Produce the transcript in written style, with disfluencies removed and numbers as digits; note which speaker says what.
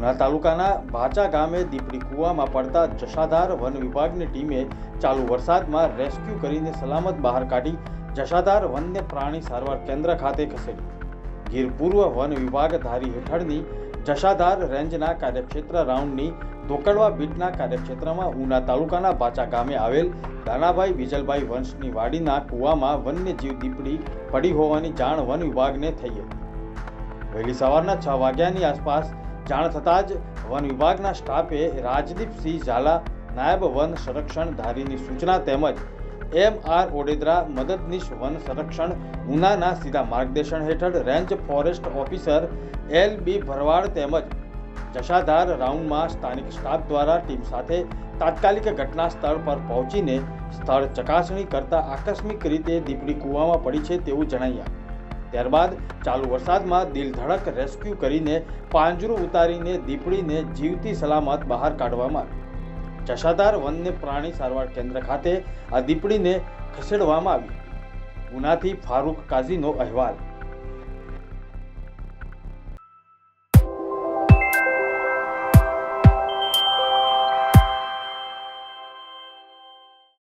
Speaker 1: ઉના તાલુકાના ભાચા ગામે દીપડી કૂવામાં પડતા જસાધાર વન વિભાગની ટીમે ચાલુ વરસાદમાં રેસ્ક્યુ કરીને સલામત બહાર કાઢી જસાધાર વન્ય પ્રાણી સારવાર કેન્દ્ર ખાતે ખસેડી. ગીર પૂર્વ વન વિભાગ ધારી હેઠળની જસાધાર રેન્જના કાર્યક્ષેત્ર રાઉન્ડની ધોકડવા બીટના કાર્યક્ષેત્રમાં ઉના તાલુકાના ભાચા ગામે આવેલ દાનાભાઈ વિજલભાઈ વંશની વાડીના કૂવામાં વન્યજીવ દીપડી પડી હોવાની જાણ વન વિભાગને થઈ હતી. વહેલી સવારના 6 વાગ્યાની આસપાસ જાણ થતાં જ વન વિભાગના સ્ટાફે રાજદીપસિંહ ઝાલા નાયબ વન સંરક્ષણ ધારીની સૂચના તેમજ MR ઓડેદરા મદદનીશ વન સંરક્ષણ ઉનાના સીધા માર્ગદર્શન હેઠળ રેન્જ ફોરેસ્ટ ઓફિસર LB ભરવાડ તેમજ જસાધાર રાઉન્ડમાં સ્થાનિક સ્ટાફ દ્વારા ટીમ સાથે તાત્કાલિક ઘટના સ્થળ પર પહોંચીને સ્થળ ચકાસણી કરતા આકસ્મિક રીતે દીપડી કૂવામાં પડી છે તેવું જણાવ્યા. ત્યારબાદ ચાલુ વરસાદમાં દિલધડક રેસ્ક્યુ કરીને પાંજરું ઉતારીને દીપડીને જીવતી સલામત બહાર કાઢવામાં આવી. જસાધાર વન્ય પ્રાણી સારવાર કેન્દ્ર ખાતે આ દીપડીને ખસેડવામાં આવી. ઉનાથી ફારૂક કાઝીનો અહેવાલ.